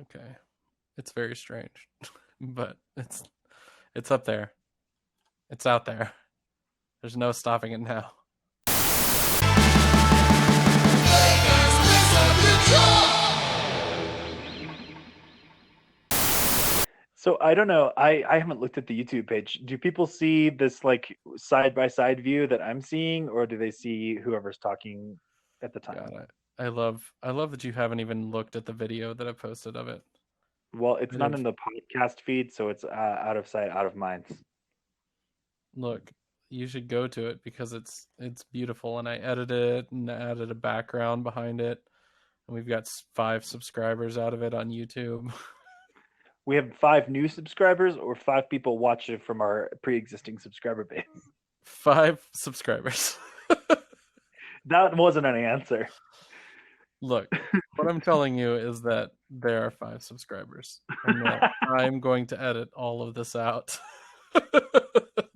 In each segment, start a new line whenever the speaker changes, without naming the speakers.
Okay. It's very strange, but it's up there. It's out there. There's no stopping it now.
So I don't know. I haven't looked at the YouTube page. Do people see this like side by side view that I'm seeing, or do they see whoever's talking at the time?
God, I love that you haven't even looked at the video that I posted of it.
Well, it's
I
not
didn't
in the podcast feed, so it's out of sight, out of mind.
look. You should go to it because it's beautiful, and I edited it and added a background behind it, and we've got 5 subscribers out of it on YouTube.
We have 5 new subscribers, or 5 people watching from our pre-existing subscriber base.
5 subscribers.
That wasn't an answer.
Look, what I'm telling you is that there are 5 subscribers, and that I'm going to edit all of this out.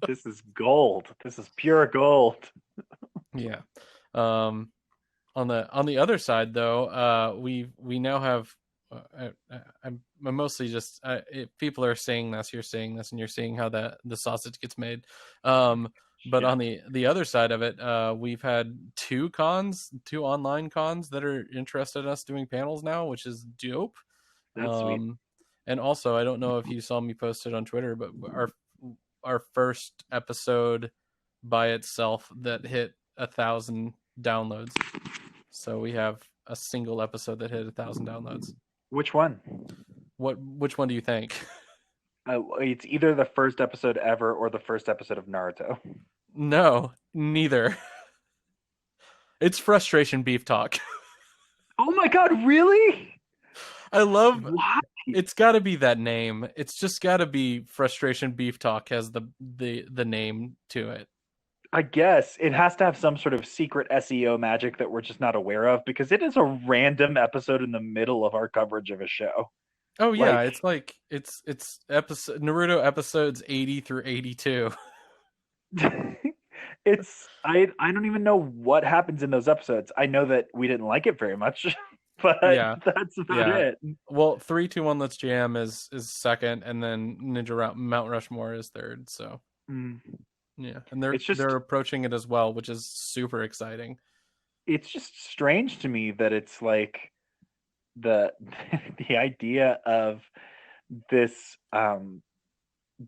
This is gold. This is pure gold.
Yeah. Um, on the other side, though, we now have. I'm mostly just people are saying this, you're saying this, and you're seeing how the sausage gets made. But
Yeah,
on the other side of it, we've had 2 online cons that are interested in us doing panels now, which is dope.
that's sweet.
Um, and also, I don't know if you saw me post it on Twitter, but our first episode by itself that hit 1,000 downloads. So we have a single episode that hit 1,000 downloads.
Which one?
Which one do you think?
It's either the first episode ever or the first episode of Naruto.
No, neither. It's frustration beef talk.
Oh my god, really?
I love
What?
it's got to be that name. It's just got to be frustration beef talk has the name to it.
I guess it has to have some sort of secret SEO magic that we're just not aware of because it is a random episode in the middle of our coverage of a show.
Oh yeah,
Like
it's like it's episode Naruto episodes 80 through 82.
I don't even know what happens in those episodes. I know that we didn't like it very much, but
Yeah.
that's about
Yeah.
it.
Well, 3, 2, 1 Let's Jam is second, and then Mount Rushmore is third. So
Mm.
yeah, and
It's
they're
just
approaching it as well, which is super exciting.
it's just strange to me that it's like the the idea of this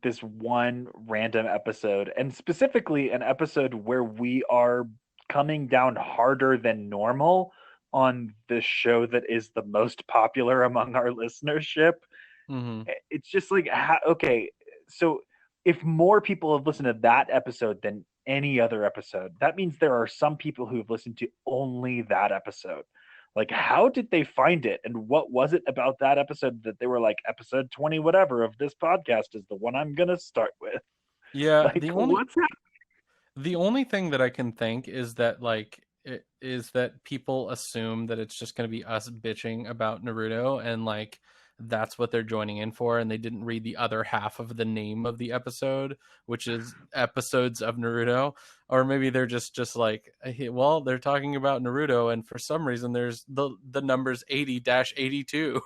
this one random episode, and specifically an episode where we are coming down harder than normal on the show that is the most popular among our listenership.
Hmm.
It's just like, okay, so if more people have listened to that episode than any other episode, that means there are some people who have listened to only that episode. Like, how did they find it? And what was it about that episode that they were like, episode 20, whatever, of this podcast is the one I'm going to start with?
Yeah,
Like, what's that?
the only thing that I can think is that is that people assume that it's just going to be us bitching about Naruto, and like that's what they're joining in for, and they didn't read the other half of the name of the episode, which is episodes of Naruto. Or maybe they're just like, hey, well, they're talking about Naruto, and for some reason there's the numbers 80-82.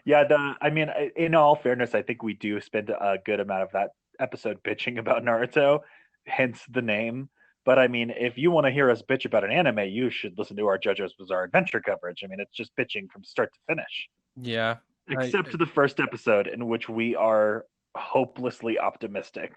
Yeah, I mean, in all fairness, I think we do spend a good amount of that episode bitching about Naruto, hence the name. But I mean, if you want to hear us bitch about an anime, you should listen to our JoJo's Bizarre Adventure coverage. I mean, it's just bitching from start to finish,
Yeah. I
except for the first episode in which we are hopelessly optimistic.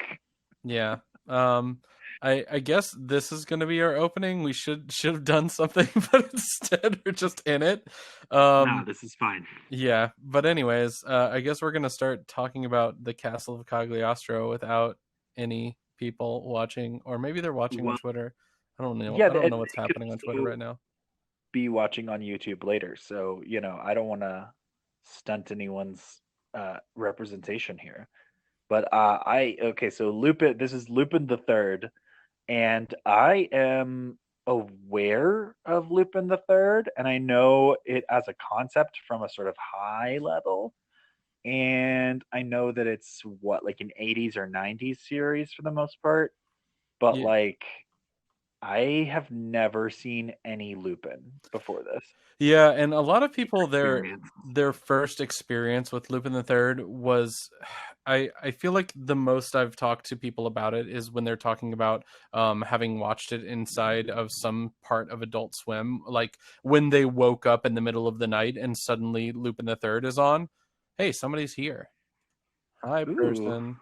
Yeah. Um I guess this is going to be our opening. We should have done something, but instead we're just in it.
No,
Um
this is fine.
yeah, but anyways, I guess we're going to start talking about the Castle of Cagliostro without any people watching, or maybe they're watching on
Well,
Twitter. I don't know.
yeah,
I don't
and
know what's
they could
happening on Twitter
also
right now.
be watching on YouTube later. So, I don't want to stunt anyone's representation here. But okay, so Lupin, this is Lupin the Third, and I am aware of Lupin the Third, and I know it as a concept from a sort of high level. And I know that it's what, like an 80s or 90s series for the most part. But
Yeah.
like, I have never seen any Lupin before this
Yeah, and a lot of people
experience.
their first experience with Lupin the Third was I feel like the most I've talked to people about it is when they're talking about having watched it inside of some part of Adult Swim, like when they woke up in the middle of the night and suddenly Lupin the Third is on. Hey, somebody's here. Hi,
Ooh,
person.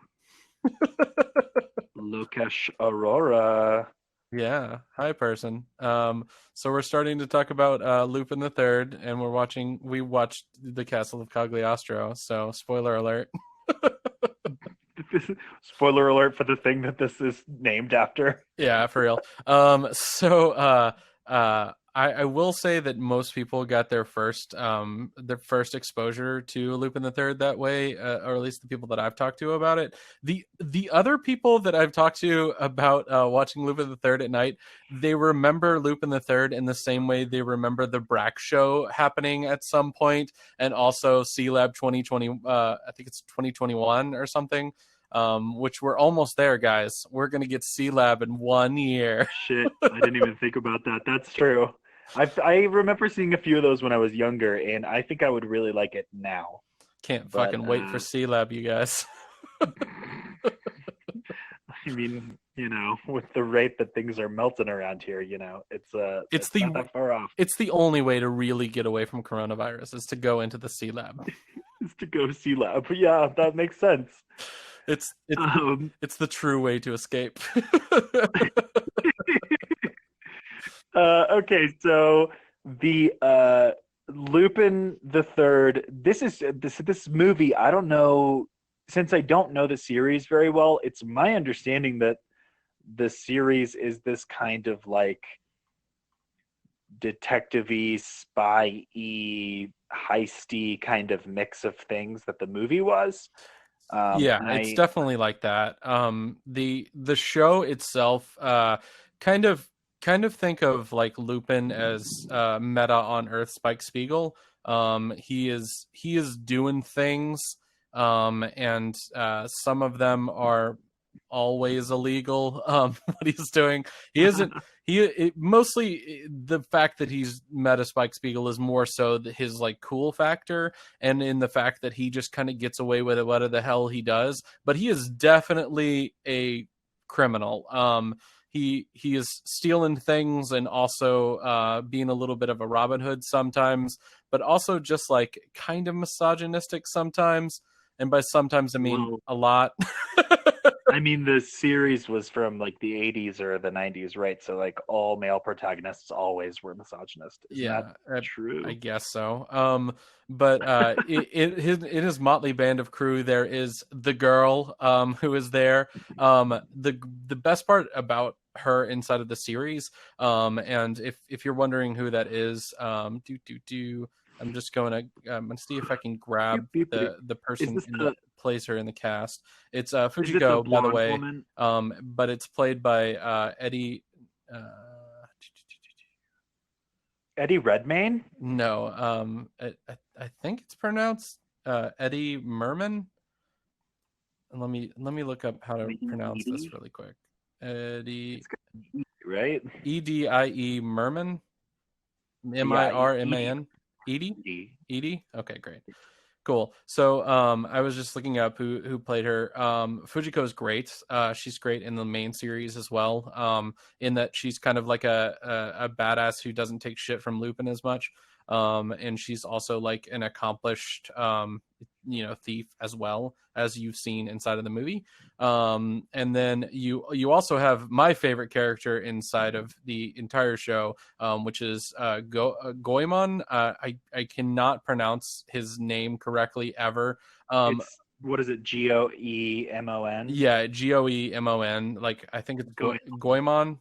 Lokesh Aurora.
Yeah, hi, person. So we're starting to talk about Lupin the Third, and we watched the Castle of Cagliostro. So spoiler alert.
Spoiler alert for the thing that this is named after.
Yeah, for real. I will say that most people got their first exposure to Lupin the Third that way, or at least the people that I've talked to about it. The other people that I've talked to about watching Lupin the Third at night, they remember Lupin the Third in the same way they remember the Brack show happening at some point, and also C Lab 2020. I think it's 2021 or something, which we're almost there, guys. We're gonna get C Lab in 1 year.
Shit, I didn't even think about that. That's true. I remember seeing a few of those when I was younger, and I think I would really like it now.
Can't
But
fucking wait for C Lab, you guys.
I mean, with the rate that things are melting around here,
It's
it's not
the
that far off.
it's the only way to really get away from coronavirus is to go into the C Lab.
Is to go see lab. Yeah, that makes sense.
It's it's
Um,
it's the true way to escape.
okay, so the Lupin the Third. This movie. I don't know, since I don't know the series very well. It's my understanding that the series is this kind of like detective-y, spy-y, heisty kind of mix of things that the movie was.
Yeah,
And
it's
I
definitely like that. The show itself, kind of kind of think of like Lupin as meta on Earth Spike Spiegel. He is doing things, and some of them are always illegal. What he's doing, he isn't. Mostly the fact that he's meta Spike Spiegel is more so his like cool factor, and in the fact that he just kind of gets away with it, whatever the hell he does. But he is definitely a criminal. He is stealing things and also being a little bit of a Robin Hood sometimes, but also just like kind of misogynistic sometimes. And by sometimes I mean
well,
a lot.
I mean, the series was from like the 80s or the 90s, right? So like all male protagonists always were misogynist. Isn't that
Yeah, I
true?
guess so. But in his motley band of crew, there is the girl who is there. The best part about her inside of the series, and if you're wondering who that is, I'm just I'm gonna see if I can grab
Beep, beep, beep.
the
Is
person
this
in
the
that plays her in the cast. It's
is it the
Fujiko, by the
blonde
way.
woman?
But it's played by Eddie. Uh,
Eddie Redmayne?
no, I think it's pronounced Eddie Merman. And let me look up how to
Maybe
pronounce this
Edie?
really quick. Eddie
It's got E, right?
Edie Merman.
Yeah, Edie.
Mirman. Edie.
Edie.
Edie. Okay, great. Cool. So I was just looking up who played her. Fujiko's great. She's great in the main series as well. In that she's kind of like a badass who doesn't take shit from Lupin as much. And she's also like an accomplished thief as well, as you've seen inside of the movie. And then you also have my favorite character inside of the entire show, which is Goemon. I cannot pronounce his name correctly ever. Um,
It's what is it? Goemon?
yeah, Goemon. Like I think it's
Go.
Goemon.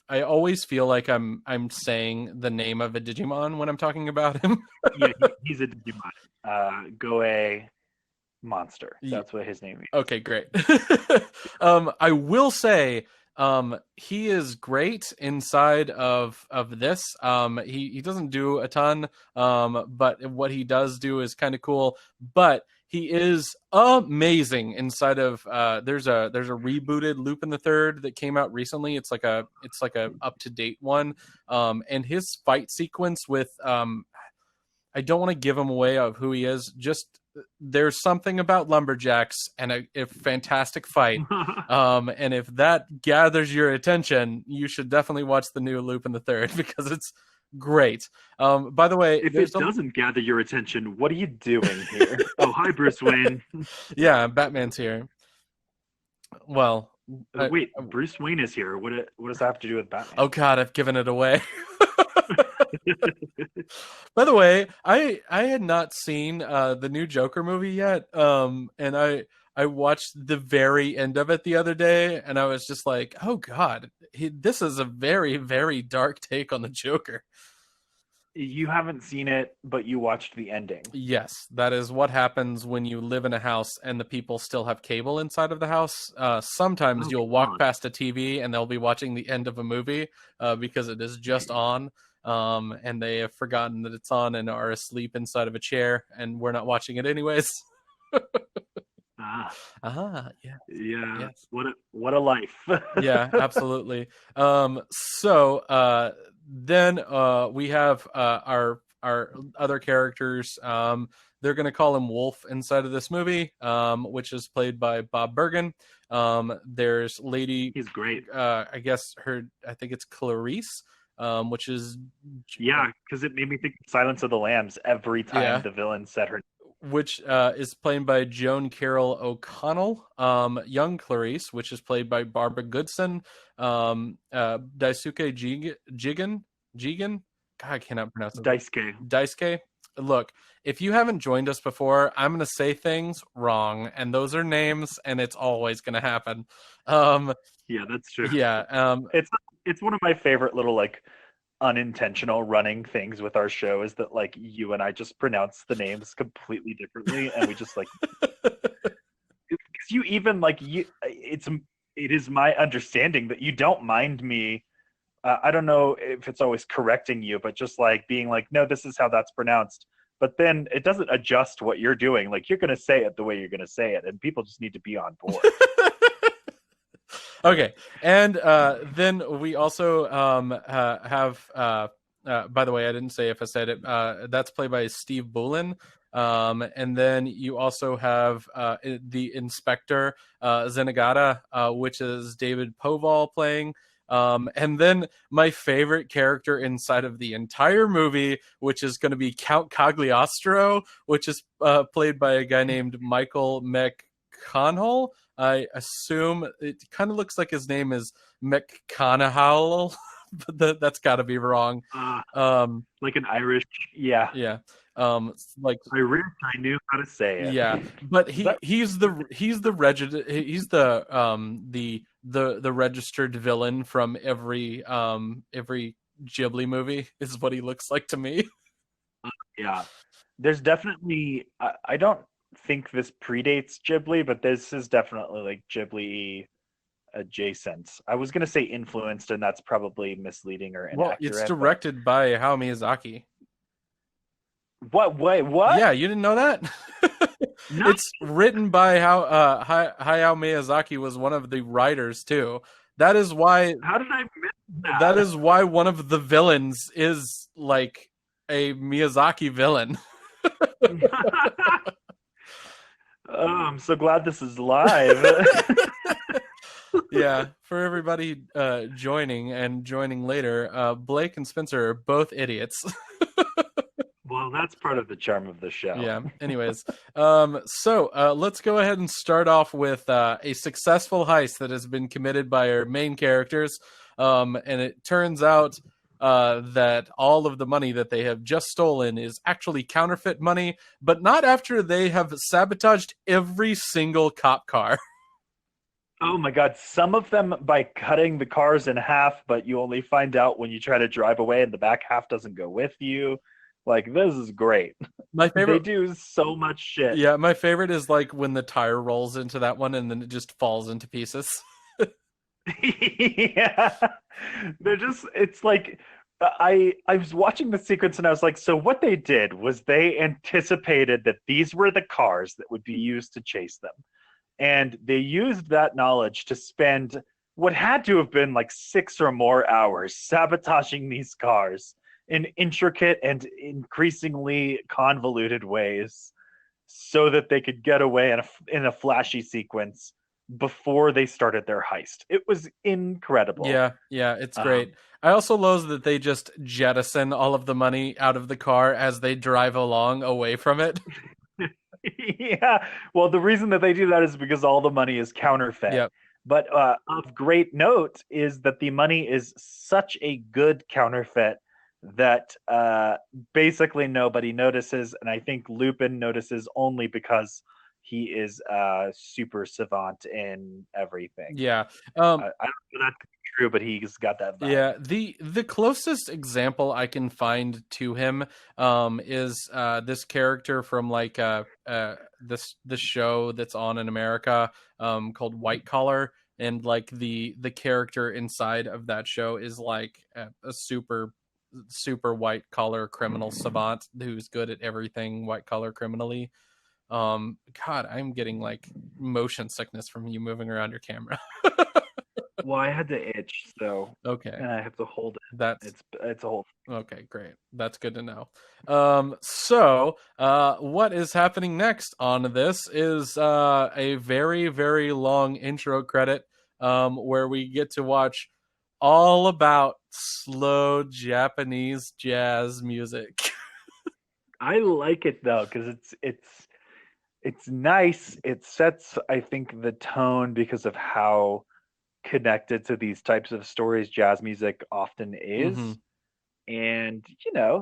I always feel like I'm saying the name of a Digimon when I'm talking about him.
Yeah, he's a Digimon. Goe Monster. That's what his name is.
Okay, great. I will say, he is great inside of this. He doesn't do a ton, but what he does do is kind of cool. But He is amazing inside of there's a rebooted Lupin the Third that came out recently. It's like a up to date one. And his fight sequence with I don't want to give him away of who he is. Just there's something about lumberjacks and a fantastic fight. And if that gathers your attention, you should definitely watch the new Lupin the Third because it's great. By the way,
If it doesn't gather your attention, what are you doing here? Oh, hi, Bruce Wayne.
Yeah, Batman's here. Well,
Wait, Bruce Wayne is here. What does that have to do with Batman?
Oh God, I've given it away. By the way, I had not seen the new Joker movie yet, and I watched the very end of it the other day, and I was just like, oh God, this is a very very dark take on the Joker.
You haven't seen it, but you watched the ending.
Yes, that is what happens when you live in a house and the people still have cable inside of the house. Sometimes you'll walk past a TV and they'll be watching the end of a movie because it is just on, and they have forgotten that it's on and are asleep inside of a chair, and we're not watching it anyways. Yeah.
Yeah.
Yes.
What a life.
Yeah, absolutely. Then we have our other characters. They're going to call him Wolf inside of this movie, which is played by Bob Bergen. There's Lady.
He's great.
I guess I think it's Clarice, which is.
Yeah, because it made me think of Silence of the Lambs every time the villain said her.
Which is played by Joan Carroll O'Connell. Young Clarice, which is played by Barbara Goodson. Daisuke Jigen. God, I cannot pronounce it. Daisuke. Look, if you haven't joined us before, I'm going to say things wrong, and those are names, and it's always going to happen.
Yeah, that's true.
Yeah.
It's one of my favorite little like unintentional running things with our show is that like you and I just pronounce the names completely differently, and we just like because you even like it is my understanding that you don't mind me. I don't know if it's always correcting you, but just like being like, no, this is how that's pronounced. But then it doesn't adjust what you're doing. Like you're going to say it the way you're going to say it, and people just need to be on board.
Okay, and then we also have. By the way, I didn't say if I said it. That's played by Steve Bullen. And then you also have the Inspector Zenigata, which is David Povall playing. And then my favorite character inside of the entire movie, which is going to be Count Cagliostro, which is played by a guy named Michael McConnell. I assume it kind of looks like his name is McConaughey, but that's got to be wrong.
Like an Irish, yeah.
Like
Irish, I knew how to say it.
Yeah, but he's the registered villain from every Ghibli movie is what he looks like to me.
Yeah, there's definitely I don't think this predates Ghibli, but this is definitely like Ghibli adjacent. I was gonna say influenced, and that's probably misleading or inaccurate.
Well, it's directed by Hayao Miyazaki.
What? Wait, what?
Yeah, you didn't know that?
No.
It's written by Hayao Miyazaki was one of the writers too. That is why.
How did I miss that?
That is why one of the villains is like a Miyazaki villain.
Oh, I'm so glad this is live.
Yeah, for everybody joining later, Blake and Spencer are both idiots.
Well, that's part of the charm of the show.
Yeah. Anyways, so let's go ahead and start off with a successful heist that has been committed by our main characters. And it turns out that all of the money that they have just stolen is actually counterfeit money, but not after they have sabotaged every single cop car.
Oh my God. Some of them by cutting the cars in half, but you only find out when you try to drive away and the back half doesn't go with you. Like, this is great.
My favorite.
They do so much shit.
Yeah, my favorite is like when the tire rolls into that one and then it just falls into pieces.
Yeah. They're just, it's like I was watching the sequence and I was like, so what they did was they anticipated that these were the cars that would be used to chase them. And they used that knowledge to spend what had to have been like 6 or more hours sabotaging these cars in intricate and increasingly convoluted ways so that they could get away in a flashy sequence before they started their heist. It was incredible.
Yeah, yeah, it's great.
Um,
I also love that they just jettison all of the money out of the car as they drive along away from it.
yeah. Well, the reason that they do that is because all the money is counterfeit.
Yep.
But of great note is that the money is such a good counterfeit that basically nobody notices. And I think Lupin notices only because he is super savant in everything.
Yeah.
I don't know if that's true, but he's got that vibe.
Yeah, the closest example I can find to him is this character from like this show that's on in America called White Collar, and like the character inside of that show is like a super white collar criminal savant who's good at everything white collar criminally. God, I'm getting like motion sickness from you moving around your camera.
Well, I had to itch, so
Okay.
and I have to hold it.
That's
It's a whole.
Okay, great. That's good to know. What is happening next on this is a very, very long intro credit where we get to watch all about slow Japanese jazz music.
I like it though because it's nice. It sets, I think, the tone because of how connected to these types of stories jazz music often
hmm
is. And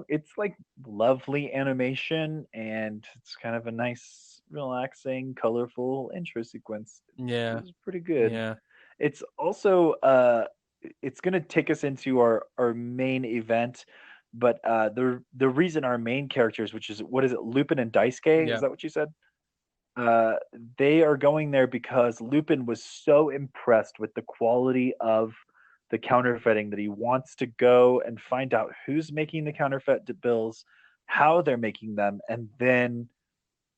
it's like lovely animation and it's kind of a nice, relaxing, colorful intro sequence.
Yeah,
It's pretty good.
yeah,
It's also it's gonna take us into our main event, but the reason our main characters, which is what is it, Lupin and Daisuke, is
yeah,
that what you said? Uh, they are going there because Lupin was so impressed with the quality of the counterfeiting that he wants to go and find out who's making the counterfeit bills, how they're making them, and then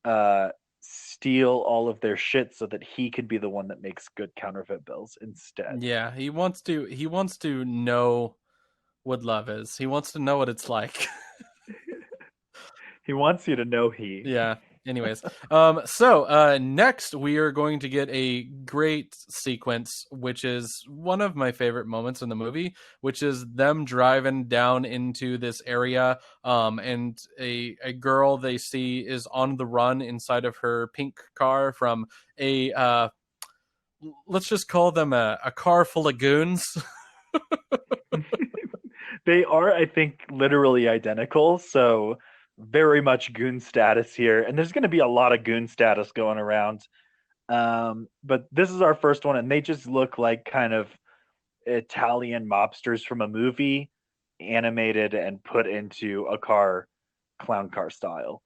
uh, steal all of their shit so that he can be the one that makes good counterfeit bills instead.
yeah. He wants to know what love is. He wants to know what it's like.
He wants you to know he.
Yeah. Anyways, next we are going to get a great sequence, which is one of my favorite moments in the movie, which is them driving down into this area, and a girl they see is on the run inside of her pink car from a let's just call them a car full of goons.
They are, I think, literally identical. So very much goon status here, and there's going to be a lot of goon status going around. But this is our first one, and they just look like kind of Italian mobsters from a movie, animated and put into a car, clown car style.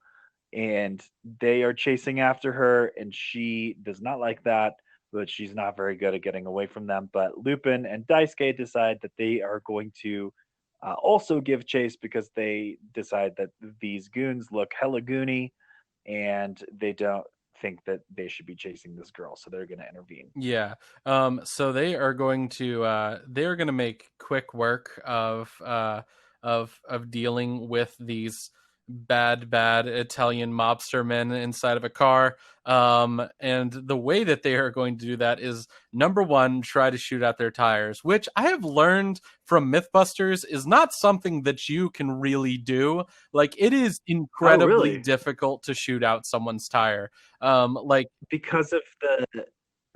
And they are chasing after her, and she does not like that, but she's not very good at getting away from them. But Lupin and Daisuke decide that they are going to also give chase because they decide that these goons look hella goony, and they don't think that they should be chasing this girl, so they're going to intervene.
Yeah. So they are gonna make quick work of dealing with these bad Italian mobster men inside of a car. And the way that they are going to do that is number one, try to shoot out their tires, which I have learned from Mythbusters is not something that you can really do. Like it is
Oh,
incredibly
really?
difficult to shoot out someone's tire. Like
Because of the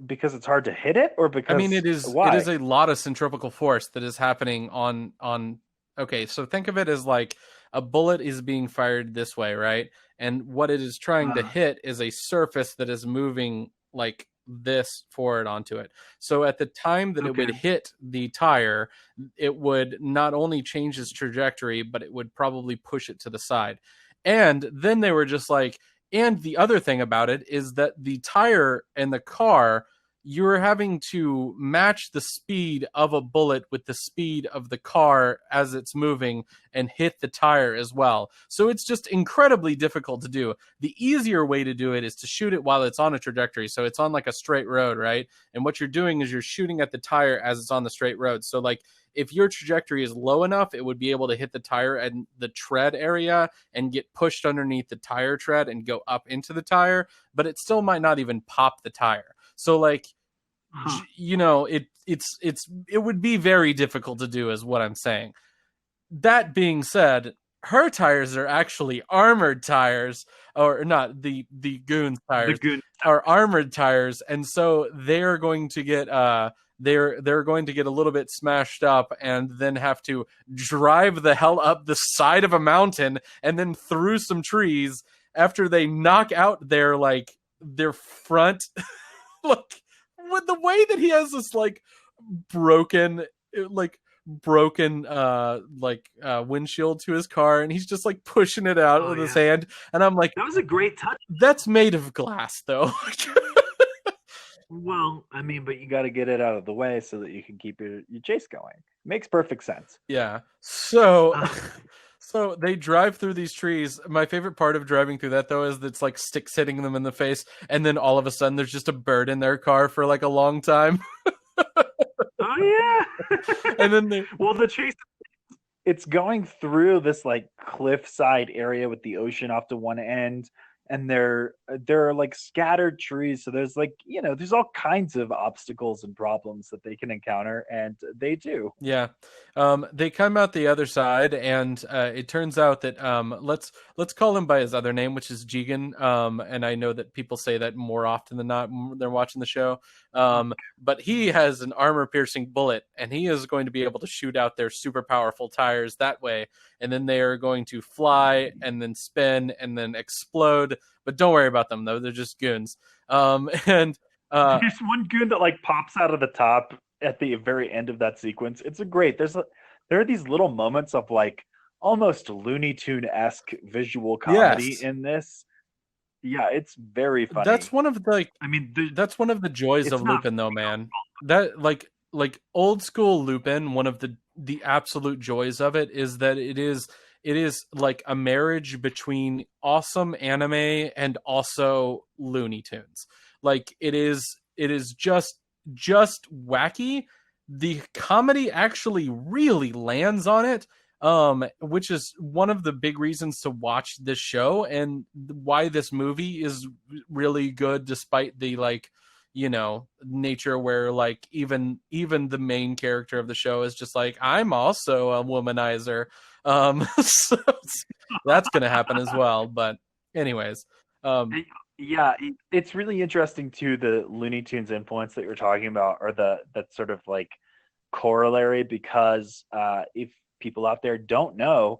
because it's hard to hit it, or
I mean,
because
it is
why?
a lot of centrifugal force that is happening on. Okay, so think of it as like a bullet is being fired this way, right? And what it is trying to
Uh,
hit is a surface that is moving like this forward onto it. So at the time that it
okay.
would hit the tire, it would not only change its trajectory, but it would probably push it to the side. And then they were just like, and the other thing about it is that the tire and the car you're having to match the speed of a bullet with the speed of the car as it's moving and hit the tire as well. So it's just incredibly difficult to do. The easier way to do it is to shoot it while it's on a trajectory. So it's on like a straight road, right? And what you're doing is you're shooting at the tire as it's on the straight road. So like if your trajectory is low enough, it would be able to hit the tire and the tread area and get pushed underneath the tire tread and go up into the tire, but it still might not even pop the tire. So like,
Huh.
it would be very difficult to do, is what I'm saying. That being said, her tires are actually armored tires, or not, the goons
The
tires
goon.
are armored tires, and so they're going to get they're going to get a little bit smashed up and then have to drive the hell up the side of a mountain and then through some trees after they knock out their front like with the way that he has this broken like windshield to his car, and he's just like pushing it out
Oh
with his
yeah,
hand, and I'm like,
that was a great touch.
that's made of glass though.
Well, I mean, but you got to get it out of the way so that you can keep your chase going. Makes perfect sense.
Yeah. So
Uh,
so they drive through these trees. My favorite part of driving through that though is that it's like sticks hitting them in the face, and then all of a sudden there's just a bird in their car for like a long time.
oh yeah.
And then they
Well, the chase, it's going through this like cliffside area with the ocean off to one end, and there are like scattered trees, so there's like, there's all kinds of obstacles and problems that they can encounter, and they do.
Yeah, they come out the other side, and it turns out that let's call him by his other name, which is Jigen. And I know that people say that more often than not when they're watching the show. But he has an armor-piercing bullet, and he is going to be able to shoot out their super powerful tires that way, and then they are going to fly and then spin and then explode. But don't worry about them though; they're just goons. And
There's one goon that like pops out of the top at the very end of that sequence. It's a great. There are these little moments of like almost Looney Tune esque visual comedy
yes,
in this. Yeah, it's very
that's
funny.
one of the
I mean,
that's one of the joys
it's
of
not.
Lupin though, man. That like old school Lupin, one of the absolute joys of it is that it is like a marriage between awesome anime and also Looney Tunes. Like it is just wacky. The comedy actually really lands on it, which is one of the big reasons to watch this show and why this movie is really good, despite the nature where like even the main character of the show is just like, I'm also a womanizer. So that's gonna happen as well. But anyways, um,
Yeah, it's really interesting too, the Looney Tunes influence that you're talking about, or that sort of like corollary, because if people out there don't know,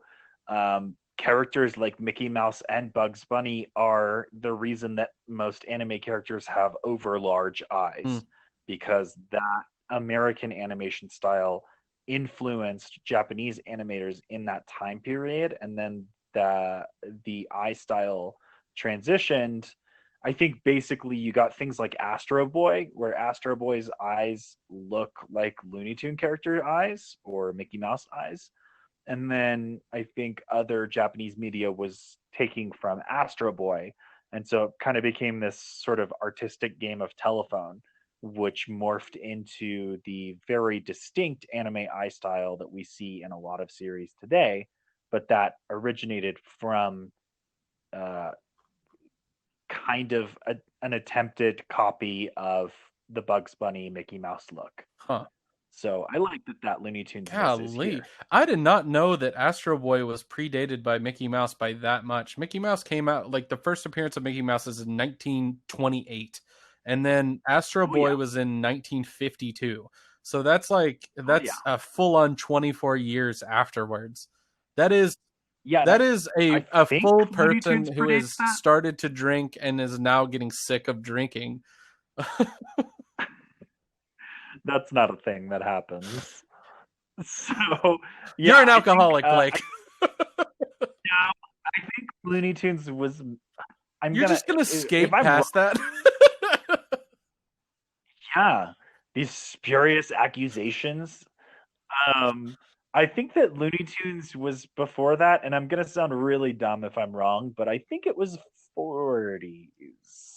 characters like Mickey Mouse and Bugs Bunny are the reason that most anime characters have over large
hmm,
eyes, because that American animation style influenced Japanese animators in that time period, and then the eye style transitioned. I think basically you got things like Astro Boy, where Astro Boy's eyes look like Looney Tune character eyes or Mickey Mouse eyes. And then I think other Japanese media was taking from Astro Boy. And so it kind of became this sort of artistic game of telephone, which morphed into the very distinct anime eye style that we see in a lot of series today, but that originated from uh, kind of an attempted copy of the Bugs Bunny Mickey Mouse look.
huh.
So I like that Looney Tunes-ness is
Golly,
here.
I did not know that Astro Boy was predated by Mickey Mouse by that much. Mickey Mouse came out, like the first appearance of Mickey Mouse is in 1928, and then Astro
Oh
Boy
yeah,
was in 1952. So
oh yeah,
that's a full on 24 years afterwards. That is
yeah. And
that is
I
a
think
full
Looney
person
Tunes
who
predates
has
that.
started to drink and is now getting sick of drinking.
That's not a thing that happens. So yeah,
You're an
I think
alcoholic, Blake.
yeah, I think Looney Tunes was. I'm
You're
gonna
just gonna
if
skate
I'm wrong.
past that.
Yeah, these spurious accusations. Um, I think that Looney Tunes was before that, and I'm gonna sound really dumb if I'm wrong, but I think it was 40s.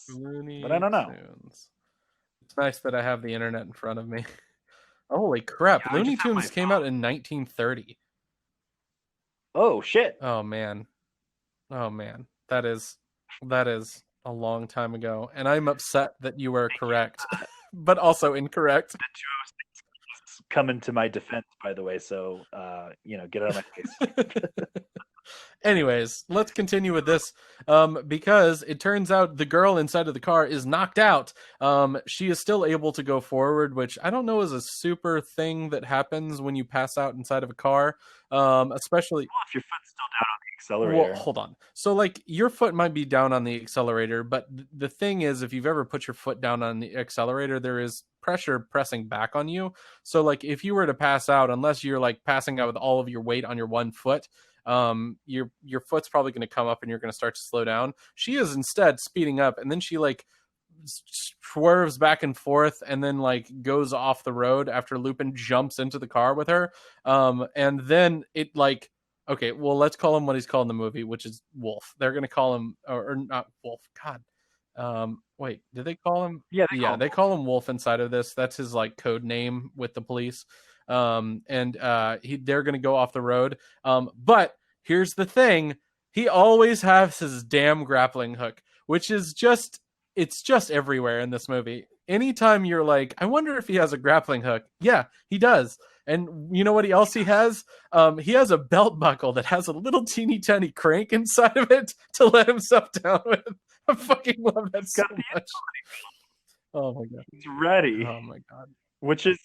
But I
Looney
don't know.
Tunes. It's nice that I have the internet in front of me. Holy crap!
Yeah, I
Looney
just have my
Tunes came out
phone.
in 1930.
Oh shit.
Oh man. Oh man. That is a long time ago, and I'm upset that you were
Thank you.
correct, but also incorrect.
The 206 is coming to my defense, by the way. So, get out of my face.
Anyways, let's continue with this because it turns out the girl inside of the car is knocked out. She is still able to go forward, which I don't know is a super thing that happens when you pass out inside of a car, especially.
Well, if your foot's still down on the
Well,
accelerator.
hold on. So, like, your foot might be down on the accelerator, but the thing is, if you've ever put your foot down on the accelerator, there is pressure pressing back on you. So, like, if you were to pass out, unless you're like passing out with all of your weight on your one foot, your foot's probably going to come up and you're going to start to slow down. She is instead speeding up, and then she like swerves back and forth and then like goes off the road after Lupin jumps into the car with her. And then it like, okay, well, let's call him what he's called in the movie, which is Wolf. They're gonna call him or not Wolf. God. Wait, did they call him?
Yeah, they call
Yeah,
him
they
Wolf.
call him Wolf inside of this. That's his like code name with the police. And they're gonna go off the road. But here's the thing: he always has his damn grappling hook, which is just it's just everywhere in this movie. Anytime you're like, I wonder if he has a grappling hook. Yeah, he does. And you know what else he has? He has a belt buckle that has a little teeny tiny crank inside of it to let himself down with. I fucking love that
He's
so
got the
much. Oh my god.
He's ready,
Oh my god.
which is,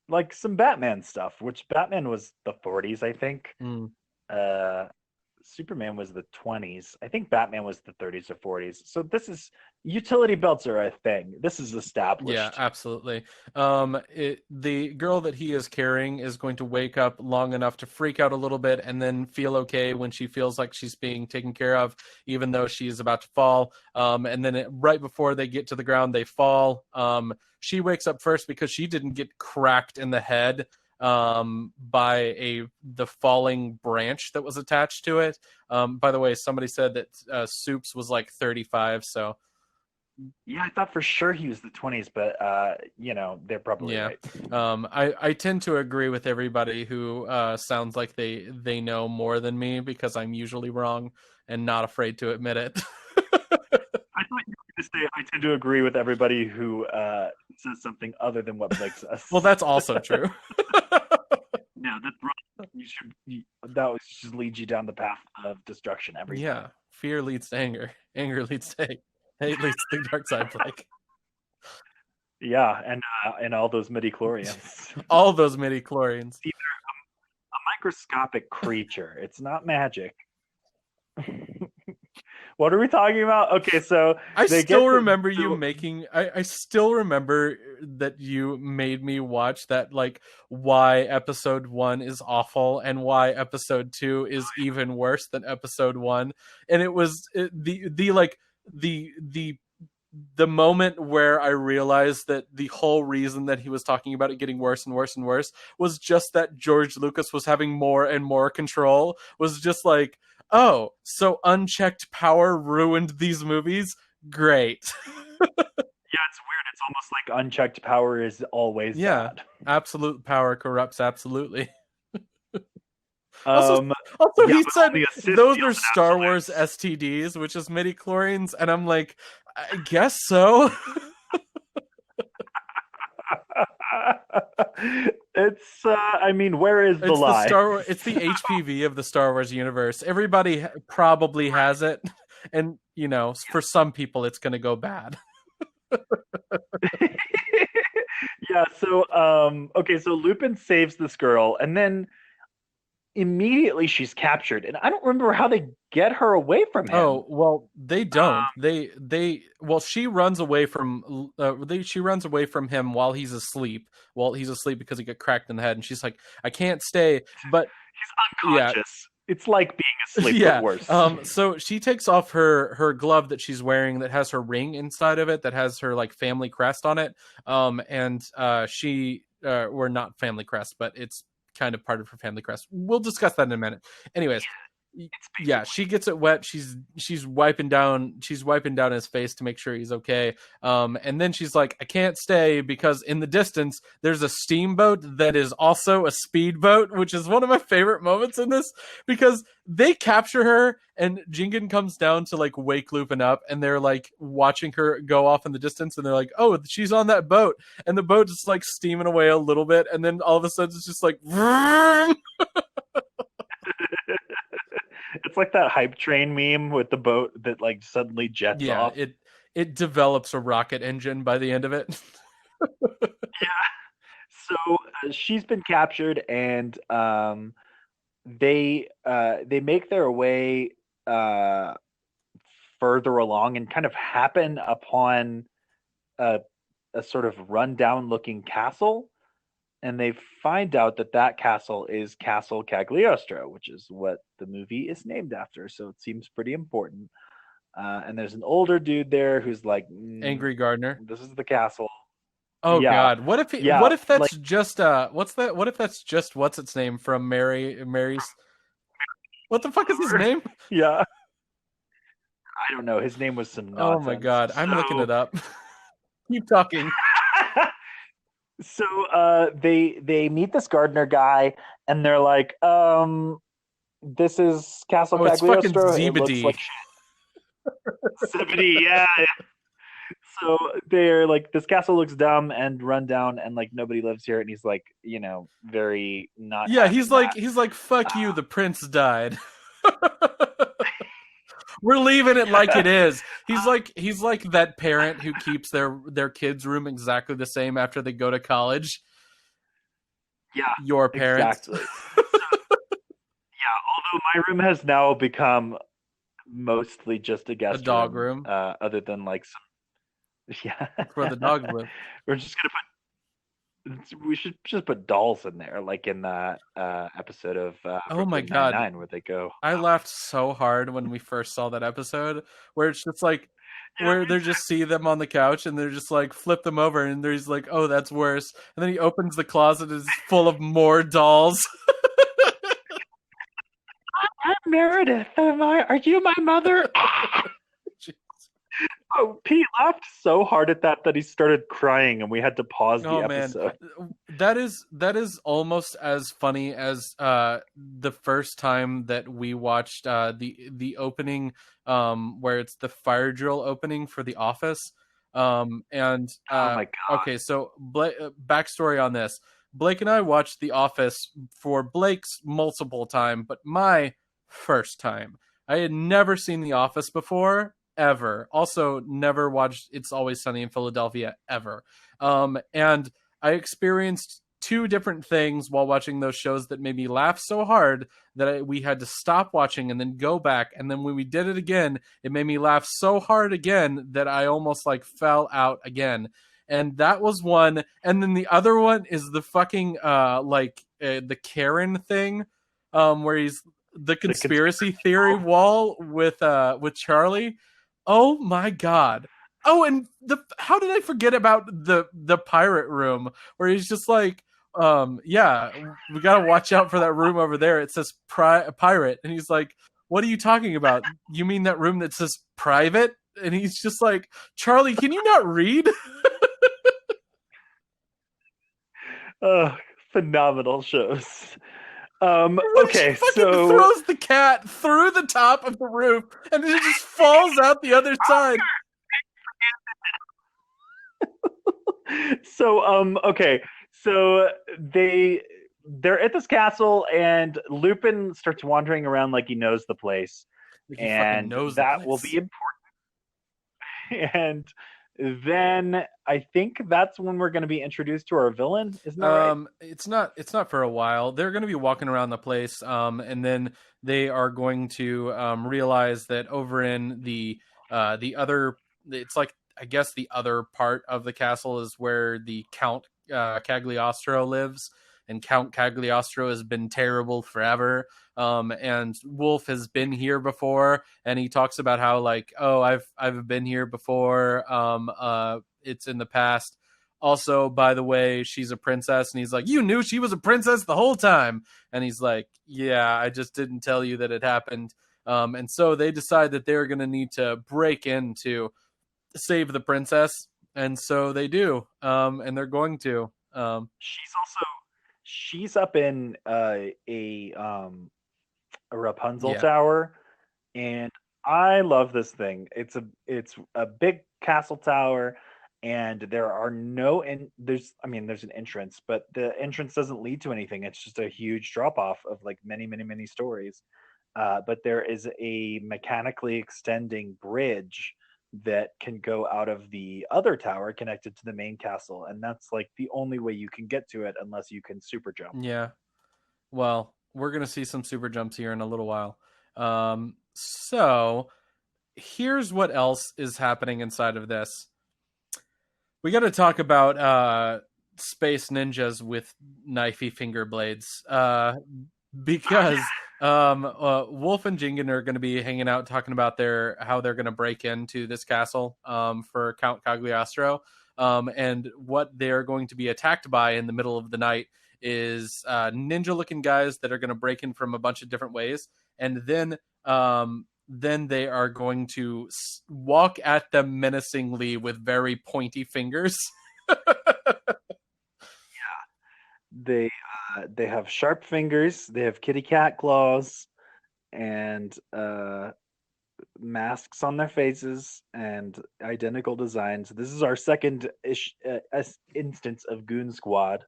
like some Batman stuff, which Batman was the 40s, I think.
Mm.
Uh, Superman was the 20s. I think Batman was the 30s or 40s. So this is utility belts are a thing. This is
Yeah,
established.
absolutely. The girl that he is carrying is going to wake up long enough to freak out a little bit and then feel okay when she feels like she's being taken care of, even though she is about to fall. And then right before they get to the ground, they fall. She wakes up first because she didn't get cracked in the head by the falling branch that was attached to it. By the way, somebody said that Soups was like 35, so
Yeah, I thought for sure he was the 20s, but they're probably
yeah.
right.
I tend to agree with everybody who sounds like they know more than me because I'm usually wrong and not afraid to admit it.
I thought you were going to say I tend to agree with everybody who says something other than what Blake says.
Well, that's also true.
No, that's wrong. That would just lead you down the path of destruction every
Yeah,
time.
fear leads to anger. Anger leads to hate. Hate leads to the dark side, Blake.
Yeah, and all those midichlorians.
All those midichlorians.
It's either a microscopic creature. It's not magic. What are we talking about? Okay, so
I
they
still
get
remember you making. I still remember that you made me watch that, like, why episode 1 is awful and why episode 2 is even worse than episode 1, and it was the moment where I realized that the whole reason that he was talking about it getting worse and worse and worse was just that George Lucas was having more and more control. Was just like, oh, so unchecked power ruined these movies? Great.
Yeah, it's weird. It's almost like unchecked power is always
Yeah.
bad.
Absolute power corrupts absolutely. Also,
Um,
also
yeah,
he
but
said
only assists
those
deals
are
in
Star Wars
absolutes.
STDs, which is midichlorians, and I'm like, I guess so.
It's I mean, where is the
It's the
lie?
It's the HPV of the Star Wars universe. Everybody probably has it, and for some people, it's going to go bad.
Yeah, so okay, so Lupin saves this girl and then immediately she's captured. And I don't remember how they get her away from him.
Oh well, they don't.
Um,
Well, she runs away from she runs away from him while he's asleep. Well, he's asleep because he got cracked in the head, and she's like, "I can't stay." But
he's
yeah,
unconscious. It's like being asleep, but
Yeah.
worse.
So she takes off her glove that she's wearing that has her ring inside of it that has her like family crest on it. And she or not family crest, but it's kind of part of her family crest. We'll discuss that in a minute. Anyways,
It's
yeah, she gets it wet. She's wiping down his face to make sure he's okay. And then she's like, I can't stay because in the distance there's a steamboat that is also a speedboat, which is one of my favorite moments in this because they capture her and Jingen comes down to like wake Lupin up and they're like watching her go off in the distance and they're like, oh, she's on that boat, and the boat is like steaming away a little bit and then all of a sudden it's just like
it's like that hype train meme with the boat that like suddenly jets
yeah,
off.
it develops a rocket engine by the end of it.
So she's been captured, and they make their way uh, further along and kind of happen upon a, a sort of rundown looking castle, and they find out that that castle is Castle Cagliostro, which is what the movie is named after. So it seems pretty important. And there's an older dude there who's like,
Angry Gardner.
"This is the castle."
Oh
Yeah,
God, what
yeah,
if
like
that's just what's that? What if that's just what's its name from Mary's? What the fuck is his name?
yeah. I don't know. His name was some
Oh my
nonsense.
God, I'm looking it up. Keep talking.
So they meet this gardener guy, and they're like, this is Castle
Oh, it's fucking
Cagliostro. It looks
Zebedee.
like 70. Yeah. So they're like, this castle looks dumb and run down, and like nobody lives here. And he's like, very not
Yeah,
having that.
he's like fuck you. The prince died. We're leaving it like it is. He's like that parent who keeps their kids' room exactly the same after they go to college.
Yeah,
Your parents.
exactly. Yeah, although my room has now become mostly just a
A
guest
dog
room,
room
other than like some, yeah.
where the dogs live.
We're just gonna we should just put dolls in there, like in that episode of
Oh my
Brooklyn Nine
God,
Nine, where they go.
I laughed so hard when we first saw that episode where it's just like
Yeah,
where they just see them on the couch and they're just like flip them over and there's like, oh, that's worse. And then he opens the closet and it's full of more dolls.
I'm Meredith. Are you my mother? Oh, Pete laughed so hard at that he started crying, and we had to pause the
Oh man,
episode.
that is almost as funny as the first time that we watched the opening where it's the fire drill opening for The Office. And
Oh my god!
okay, so backstory on this. Blake and I watched The Office for Blake's multiple time, but my first time. I had never seen The Office before, ever. Also, never watched It's Always Sunny in Philadelphia, ever. And I experienced two different things while watching those shows that made me laugh so hard that we had to stop watching and then go back. And then when we did it again, it made me laugh so hard again that I almost like fell out again. And that was one. And then the other one is the fucking the Karen thing, where he's the
The
conspiracy
conspiracy
theory
wall.
wall with Charlie. Oh my God. Oh, and the how did I forget about the pirate room where he's just like, yeah, we got to watch out for that room over there. It says pirate, and he's like, what are you talking about? You mean that room that says private? And he's just like, Charlie, can you not read?
Oh, phenomenal shows.
When she
Okay,
fucking
so
throws the cat through the top of the roof and it just falls out the other side.
okay, so they're at this castle, and Lupin starts wandering around like he knows the place,
Like he fucking
and
knows the
that will
place.
be important. And then I think that's when we're going to be introduced to our villain. Isn't that right?
It's not for a while. They're going to be walking around the place, and then they are going to realize that over in the other, it's like I guess the other part of the castle is where the Count Cagliostro lives, and Count Cagliostro has been terrible forever. And Wolf has been here before, and he talks about how like, oh, I've been here before. It's in the past. Also, by the way, she's a princess, and he's like, you knew she was a princess the whole time, and he's like, yeah, I just didn't tell you that it happened. And so they decide that they're going to need to break in to save the princess, and so they do, and they're going to.
She's up in a Rapunzel
Yeah,
tower, and I love this thing. It's a big castle tower, and there are no and there's I mean there's an entrance, but the entrance doesn't lead to anything. It's just a huge drop off of like many stories. But there is a mechanically extending bridge that can go out of the other tower connected to the main castle, and that's like the only way you can get to it unless you can super jump.
yeah. Well, we're going to see some super jumps here in a little while. So here's what else is happening inside of this. We got to talk about space ninjas with knifey finger blades.
Oh yeah.
Because Wolf and Jingen are going to be hanging out talking about their how they're going to break into this castle for Count Cagliostro, and what they're going to be attacked by in the middle of the night is ninja-looking guys that are going to break in from a bunch of different ways, and then they are going to walk at them menacingly with very pointy fingers.
They have sharp fingers, they have kitty cat claws, and masks on their faces and identical designs. This is our second instance of Goon Squad,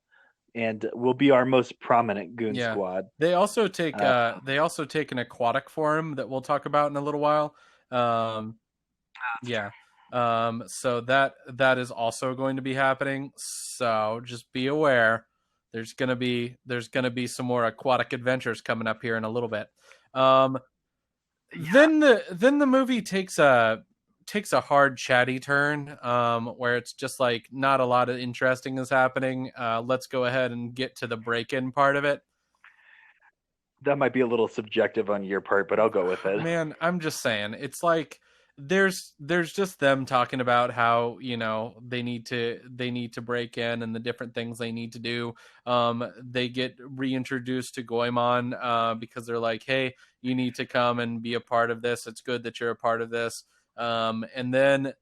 and will be our most prominent Goon
Yeah.
Squad. Uh,
They also take an aquatic form that we'll talk about in a little while. Um yeah. So that is also going to be happening. So just be aware. There's gonna be some more aquatic adventures coming up here in a little bit. Um
yeah,
then the movie takes a hard chatty turn, where it's just like not a lot of interesting is happening. Let's go ahead and get to the break-in part of it.
that might be a little subjective on your part, but I'll go with it.
Man, I'm just saying, it's like there's just them talking about how they need to break in and the different things they need to do. They get reintroduced to Goemon, because they're like, hey, you need to come and be a part of this. It's good that you're a part of this. And then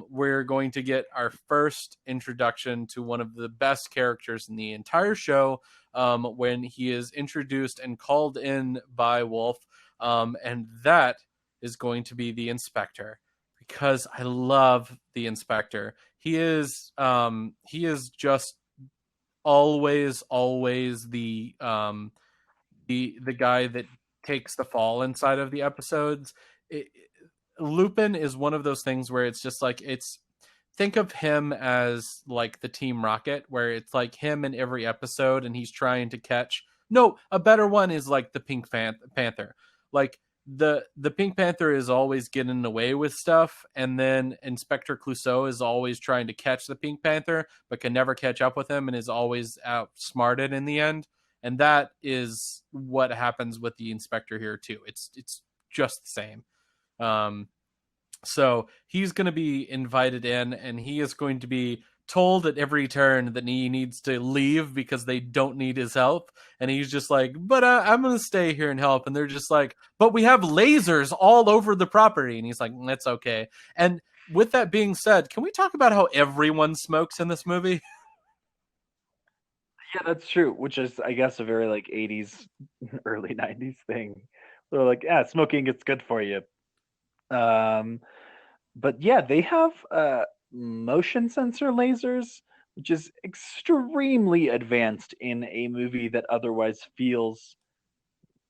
we're going to get our first introduction to one of the best characters in the entire show, when he is introduced and called in by Wolf, and that is going to be the inspector, because I love the inspector. He is just always the guy that takes the fall inside of the episodes. It, Lupin is one of those things where it's just like, it's think of him as like the Team Rocket, where it's like him in every episode, and he's trying to catch. No, a better one is like the Pink Panther. Like the Pink Panther is always getting away with stuff, and then Inspector Clouseau is always trying to catch the Pink Panther, but can never catch up with him, and is always outsmarted in the end. And that is what happens with the Inspector here too. It's just the same. Um, so he's going to be invited in, and he is going to be told at every turn that he needs to leave because they don't need his help. And he's just like, but I'm going to stay here and help. And they're just like, but we have lasers all over the property. And he's like, that's okay. And with that being said, can we talk about how everyone smokes in this movie?
Yeah, that's true. Which is, I guess, a very like '80s, early '90s thing. They're like, yeah, smoking it's good for you. Um, but yeah, they have motion sensor lasers, which is extremely advanced in a movie that otherwise feels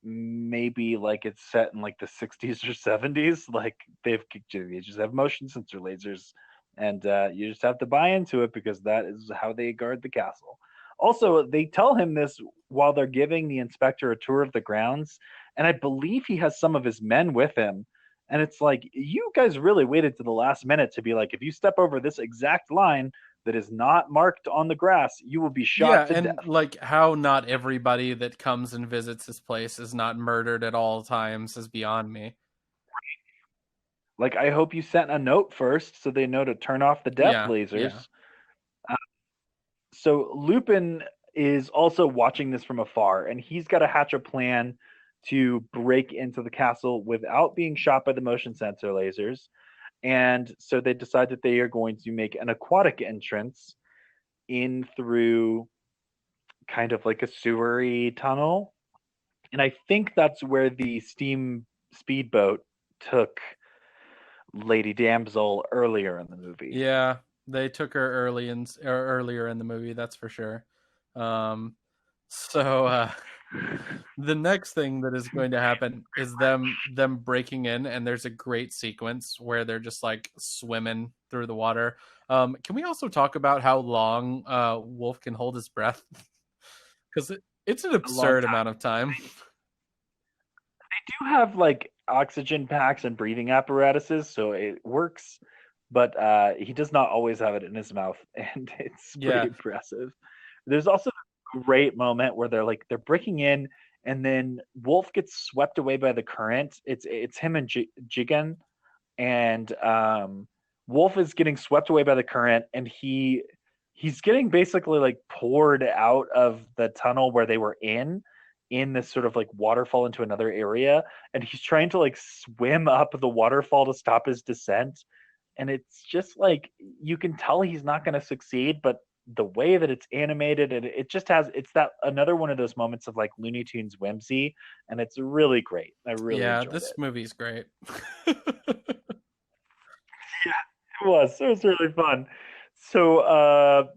maybe like it's set in like the 60s or 70s. Like they just have motion sensor lasers, and you just have to buy into it because that is how they guard the castle. Also, they tell him this while they're giving the inspector a tour of the grounds, and I believe he has some of his men with him. And it's like, you guys really waited to the last minute to be like, if you step over this exact line, that is not marked on the grass, you will be
Yeah,
shot to
and
death.
like how not everybody that comes and visits this place is not murdered at all times is beyond me.
Like, I hope you sent a note first so they know to turn off the death
Yeah, yeah.
lasers. Uh, so Lupin is also watching this from afar, and he's got to hatch a plan to break into the castle without being shot by the motion sensor lasers. And so they decide that they are going to make an aquatic entrance in through kind of like a sewery tunnel. And I think that's where the steam speedboat took Lady Damsel earlier in the movie.
Yeah, they took her earlier in the movie, that's for sure. Um so the next thing that is going to happen is them breaking in, and there's a great sequence where they're just like swimming through the water. Can we also talk about how long Wolf can hold his breath? Because it's an
A long
absurd
time.
amount of time.
They do have like oxygen packs and breathing apparatuses, so it works. But he does not always have it in his mouth, and it's pretty
Yeah,
impressive. There's also a great moment where they're breaking in, and then Wolf gets swept away by the current. It's him and Jigen, and Wolf is getting swept away by the current, and he's getting basically like poured out of the tunnel where they were in this sort of like waterfall into another area, and he's trying to like swim up the waterfall to stop his descent, and it's just like you can tell he's not going to succeed, but the way that it's animated, and it just has, it's that another one of those moments of like Looney Tunes whimsy, and it's really great. I really
yeah,
enjoyed
this
it.
movie's great.
It was really fun. So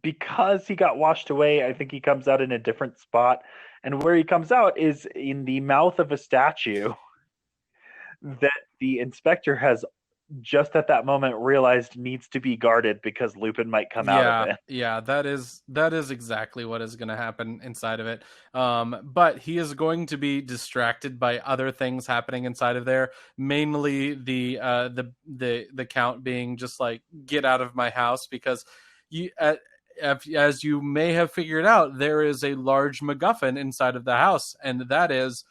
because he got washed away, I think he comes out in a different spot, and where he comes out is in the mouth of a statue that the inspector has just at that moment realized needs to be guarded because Lupin might come out of
Yeah,
it.
yeah, that is exactly what is going to happen inside of it. But he is going to be distracted by other things happening inside of there, mainly the count being just like get out of my house because you as you may have figured out, there is a large MacGuffin inside of the house, and that is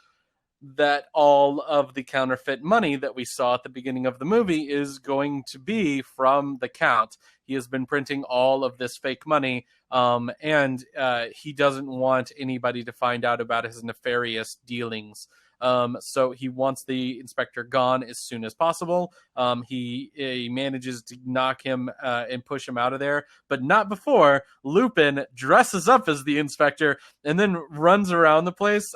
that all of the counterfeit money that we saw at the beginning of the movie is going to be from the Count. He has been printing all of this fake money, and he doesn't want anybody to find out about his nefarious dealings. So he wants the inspector gone as soon as possible. He manages to knock him and push him out of there, but not before Lupin dresses up as the inspector and then runs around the place.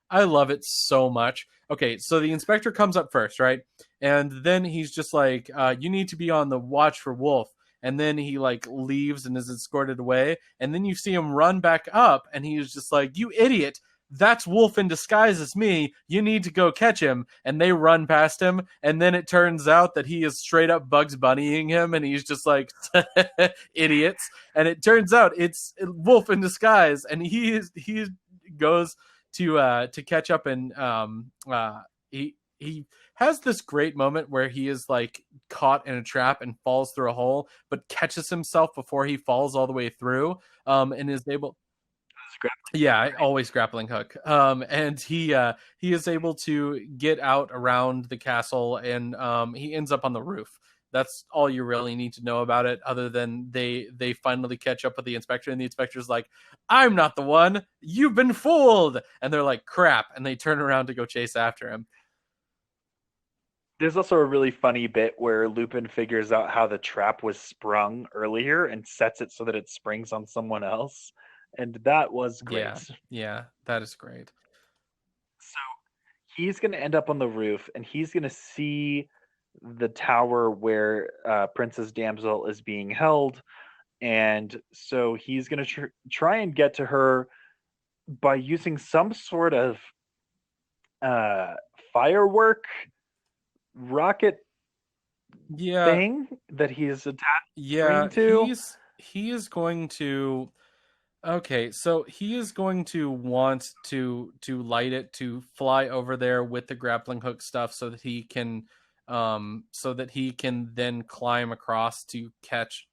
I love it so much. Okay, so the inspector comes up first, right? And then he's just like, you need to be on the watch for Wolf. And then he like leaves and is escorted away. And then you see him run back up, and he's just like, you idiot. That's Wolf in disguise as me. You need to go catch him. And they run past him. And then it turns out that he is straight up Bugs Bunnying him. And he's just like, idiots. And it turns out it's Wolf in disguise. And he goes to catch up, and he has this great moment where he is like caught in a trap and falls through a hole, but catches himself before he falls all the way through, and is able. Yeah, always grappling hook. And he is able to get out around the castle, and he ends up on the roof. That's all you really need to know about it, other than they finally catch up with the inspector, and the inspector's like, "I'm not the one. You've been fooled." And they're like, "Crap!" And they turn around to go chase after him.
There's also a really funny bit where Lupin figures out how the trap was sprung earlier and sets it so that it springs on someone else. And that was great.
Yeah, yeah, that is great.
So he's going to end up on the roof, and he's going to see the tower where Princess Damsel is being held. And so he's going to try and get to her by using some sort of uh, firework rocket
Yeah,
thing that he is attached the
yeah,
string to.
he is going to. Okay, so he is going to want to light it to fly over there with the grappling hook stuff so that he can so that he can then climb across to catch,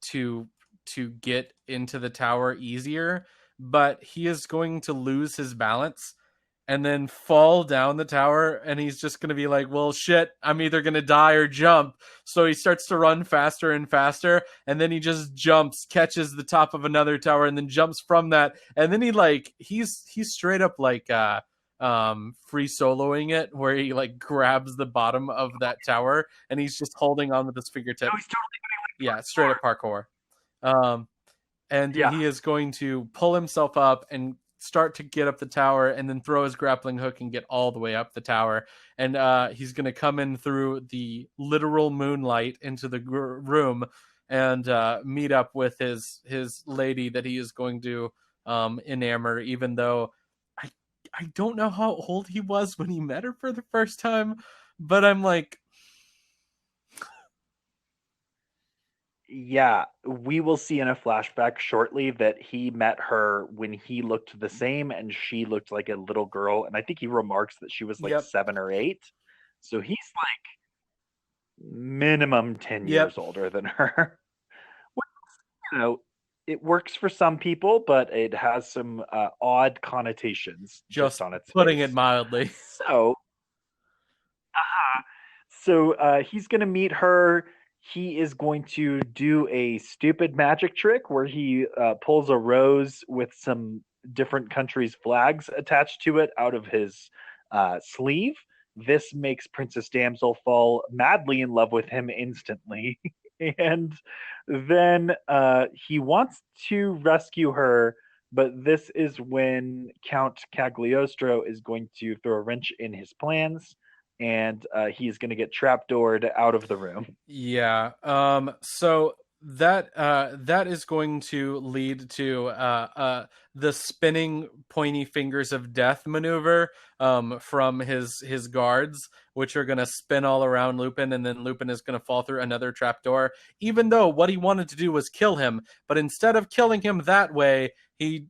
to get into the tower easier. But he is going to lose his balance and then fall down the tower, and he's just going to be like, well, shit, I'm either going to die or jump. So he starts to run faster and faster, and then he just jumps, catches the top of another tower, and then jumps from that. And then he's straight up like free soloing it, where he like grabs the bottom of that tower and he's just holding on with his
No,
fingertips.
he's totally
Yeah, straight up parkour. Um, and
yeah.
he is going to pull himself up and start to get up the tower, and then throw his grappling hook and get all the way up the tower. And he's going to come in through the literal moonlight into the room and meet up with his lady that he is going to enamor, even though I I don't know how old he was when he met her for the first time, but I'm like,
Yeah, we will see in a flashback shortly that he met her when he looked the same and she looked like a little girl. And I think he remarks that she was like
yep,
7 or 8. So he's like minimum 10
yep,
years older than her. Well, you know, it works for some people, but it has some odd connotations just
just
on its
putting it
face.
mildly.
So, uh he's going to meet her. He is going to do a stupid magic trick where he pulls a rose with some different countries' flags attached to it out of his sleeve. This makes Princess Damsel fall madly in love with him instantly. And then he wants to rescue her, but this is when Count Cagliostro is going to throw a wrench in his plans, and he's going to get trapdoored out of the room.
Yeah. So that is going to lead to the spinning pointy fingers of death maneuver from his guards, which are going to spin all around Lupin, and then Lupin is going to fall through another trapdoor. Even though what he wanted to do was kill him, but instead of killing him that way, he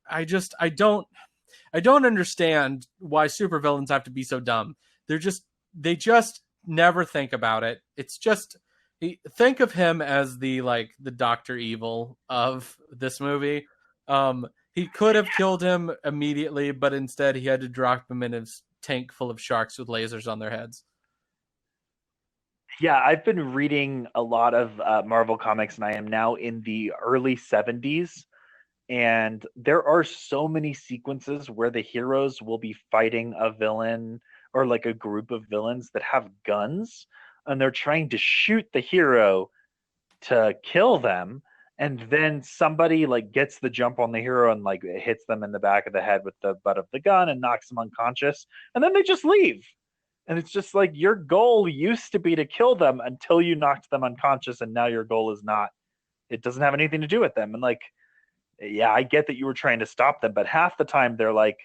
I don't understand why supervillains have to be so dumb. They just never think about it. It's just think of him as the Doctor Evil of this movie. He could have killed him immediately, but instead he had to drop him in his tank full of sharks with lasers on their heads.
Yeah, I've been reading a lot of Marvel comics, and I am now in the early 70s. And there are so many sequences where the heroes will be fighting a villain or like a group of villains that have guns, and they're trying to shoot the hero to kill them. And then somebody like gets the jump on the hero and like hits them in the back of the head with the butt of the gun and knocks them unconscious. And then they just leave. And it's just like your goal used to be to kill them until you knocked them unconscious, and now your goal is not. It doesn't have anything to do with them. And like, yeah, I get that you were trying to stop them, but half the time they're like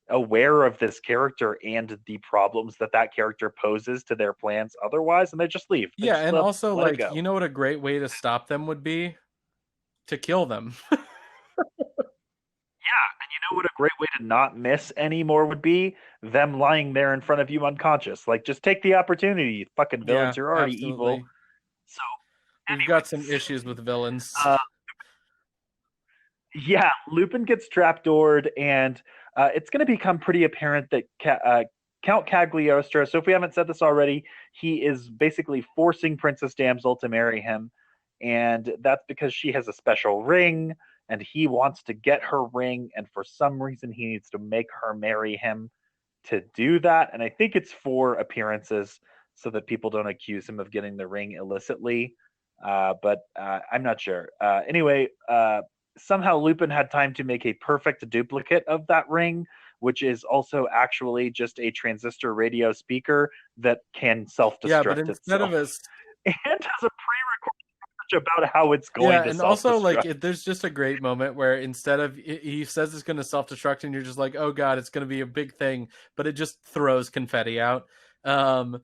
aware of this character and the problems that that character poses to their plans otherwise, and they just leave. They
Yeah,
just
and also
let it
like,
go.
you know what a great way to stop them would be? To kill them.
Yeah, and you know what a great way to not miss anymore would be? Them lying there in front of you unconscious. Like, just take the opportunity, you fucking villains.
Yeah,
You're already evil.
absolutely.
So,
We've got some
anyways,
issues with villains.
yeah, Lupin gets trapdoored, and it's going to become pretty apparent that Count Cagliostro. So, if we haven't said this already, he is basically forcing Princess Damsel to marry him, and that's because she has a special ring, and he wants to get her ring, and for some reason, he needs to make her marry him to do that. And I think it's for appearances, so that people don't accuse him of getting the ring illicitly. But I'm not sure. Anyway, somehow Lupin had time to make a perfect duplicate of that ring, which is also actually just a transistor radio speaker that can self
Yeah, but
destruct
instead of
itself
us,
and has a pre-recorded message about how it's
yeah,
going to
and
self
also like
destruct.
there's just a great moment where instead of he says it's going to self-destruct, and you're just like, oh god, it's going to be a big thing, but it just throws confetti out. Um,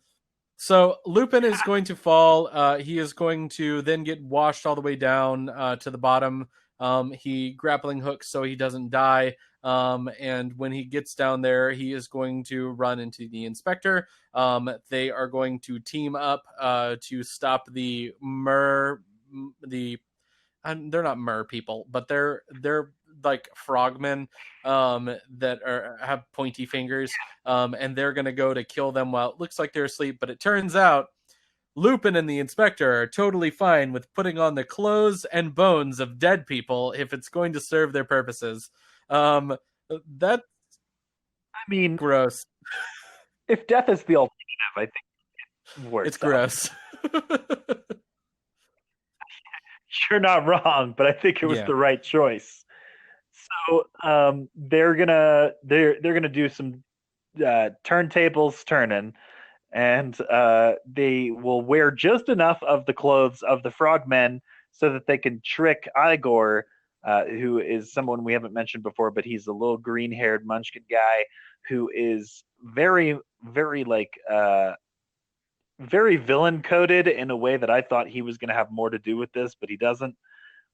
so Lupin is going to fall. He is going to then get washed all the way down to the bottom He grappling hooks so he doesn't die. And when he gets down there, he is going to run into the inspector. They are going to team up to stop the they're not mer people, but they're like frogmen that are have pointy fingers, and they're gonna go to kill them while it looks like they're asleep. But it turns out Lupin and the inspector are totally fine with putting on the clothes and bones of dead people if it's going to serve their purposes. Um, that's
I mean,
gross.
if death is the alternative, I think it
It's
works out.
gross.
You're not wrong, but I think it was
Yeah.
the right choice. So they're gonna do some turntables turning, and they will wear just enough of the clothes of the frogmen so that they can trick Igor, who is someone we haven't mentioned before, but he's a little green-haired Munchkin guy who is very, very very villain coded in a way that I thought he was going to have more to do with this, but he doesn't.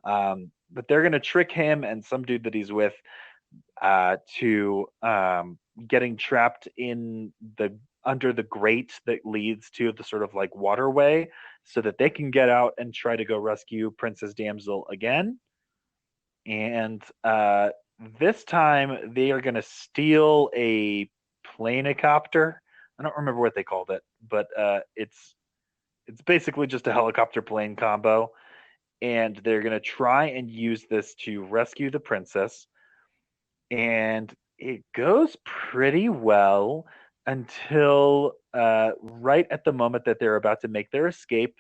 But they're going to trick him and some dude that he's with to getting trapped in the under the grate that leads to the sort of like waterway so that they can get out and try to go rescue Princess Damsel again. And this time they are going to steal a planicopter. I don't remember what they called it, but it's basically just a helicopter plane combo, and they're going to try and use this to rescue the princess. And it goes pretty well until right at the moment that they're about to make their escape,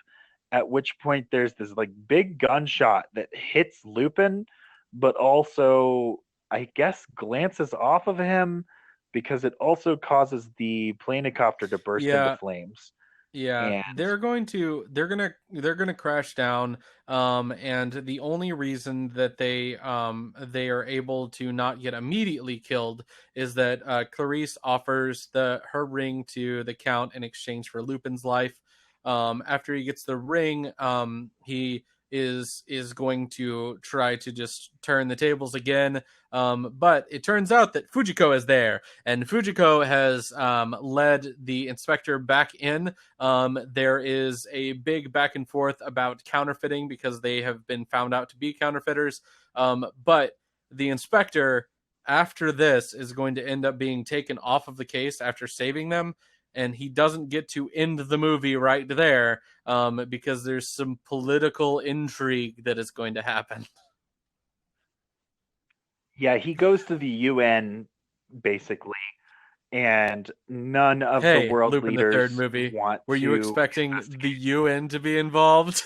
at which point there's this like big gunshot that hits Lupin, but also I guess glances off of him because it also causes the planicopter to burst into
Yeah.
flames.
Yeah,
And
they're gonna crash down. And the only reason that they are able to not get immediately killed is that Clarice offers the her ring to the Count in exchange for Lupin's life. After he gets the ring, he is going to try to just turn the tables again. But it turns out that Fujiko is there, and Fujiko has led the inspector back in. There is a big back and forth about counterfeiting because they have been found out to be counterfeiters. But the inspector, after this, is going to end up being taken off of the case after saving them. And he doesn't get to end the movie right there because there's some political intrigue that is going to happen.
yeah, he goes to the UN basically, and none of the
Hey,
world
Lupin the Third
leaders
movie.
want
Were you
to
expecting the
investigate.
UN to be involved?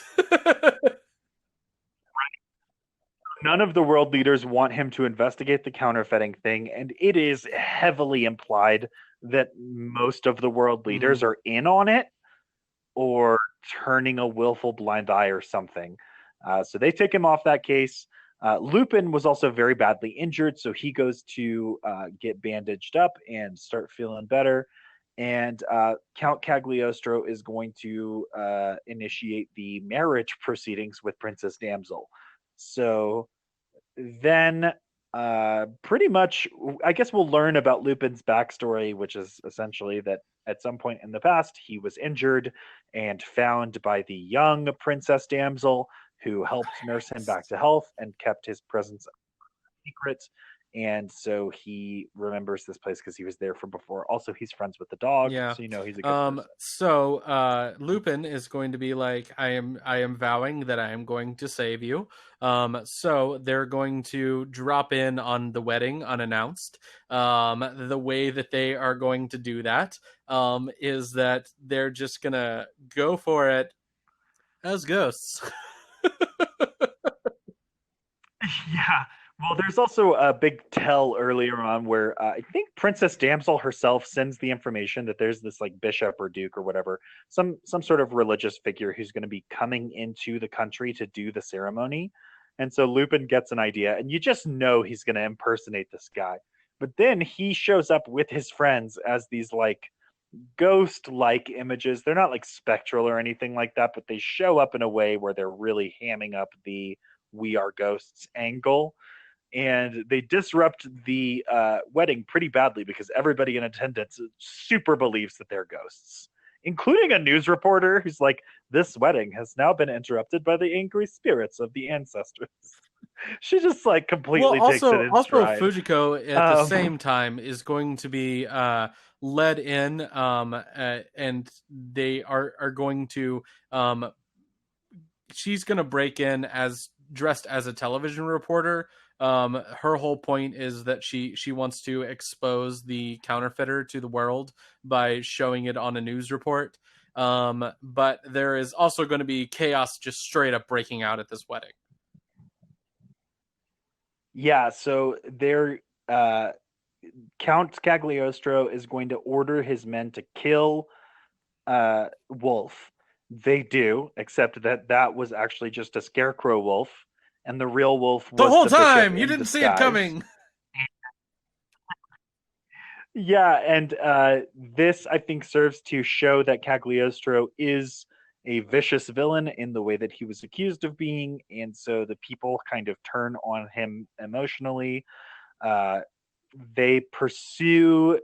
None of the world leaders want him to investigate the counterfeiting thing, and it is heavily implied that most of the world leaders
Mm,
are in on it or turning a willful blind eye or something. So they take him off that case. Lupin was also very badly injured, so he goes to get bandaged up and start feeling better. And Count Cagliostro is going to initiate the marriage proceedings with Princess Damsel. So then pretty much I guess we'll learn about Lupin's backstory, which is essentially that at some point in the past he was injured and found by the young Princess Damsel, who helped nurse him back
nice.
to health and kept his presence secret. And so he remembers this place because he was there from before. Also, he's friends with the dog,
Yeah.
so he's a good person.
So Lupin is going to be like, I am vowing that I am going to save you. So they're going to drop in on the wedding unannounced. The way that they are going to do that is that they're just gonna go for it as ghosts.
Yeah. Well, there's also a big tell earlier on where I think Princess Damsel herself sends the information that there's this like bishop or duke or whatever, some sort of religious figure who's going to be coming into the country to do the ceremony. And so Lupin gets an idea, and you just know he's going to impersonate this guy. But then he shows up with his friends as these like ghost like images. They're not like spectral or anything like that, but they show up in a way where they're really hamming up the "We Are Ghosts" angle, and they disrupt the wedding pretty badly because everybody in attendance super believes that they're ghosts, including a news reporter who's like, "This wedding has now been interrupted by the angry spirits of the ancestors." She just like
Well,
completely takes it
also,
in
also
stride.
Fujiko at the
Um,
same time is going to be led in, and they are going to um, she's going to break in as dressed as a television reporter. Her whole point is that she wants to expose the counterfeiter to the world by showing it on a news report. But there is also going to be chaos just straight up breaking out at this wedding.
yeah, so they're Count Cagliostro is going to order his men to kill wolf. They do, except that that was actually just a scarecrow wolf, and the real wolf
The
was
whole
the bishop
time you
in
didn't see it
disguise.
coming.
Yeah, and this I think serves to show that Cagliostro is a vicious villain in the way that he was accused of being, and so the people kind of turn on him emotionally. Uh, they pursue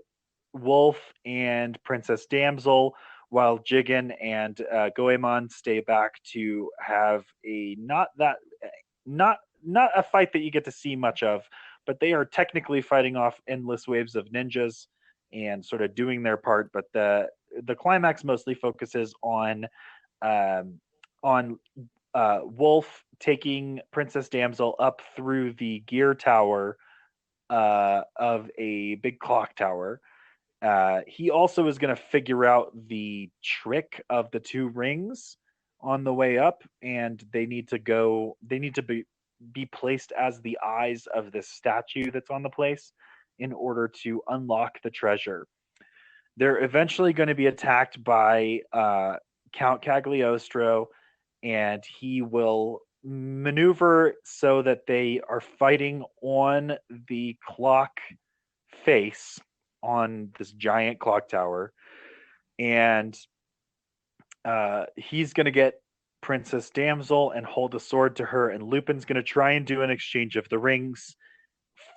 Wolf and Princess Damsel, while Jigen and Goemon stay back to have a not a fight that you get to see much of, but they are technically fighting off endless waves of ninjas and sort of doing their part. But the climax mostly focuses um, on Wolf taking Princess Damsel up through the gear tower of a big clock tower. He also is going to figure out the trick of the two rings on the way up, and they need to go. They need to be placed as the eyes of this statue that's on the place in order to unlock the treasure. They're eventually going to be attacked by Count Cagliostro, and he will maneuver so that they are fighting on the clock face on this giant clock tower, and he's going to get Princess Damsel and hold a sword to her, and Lupin's going to try and do an exchange of the rings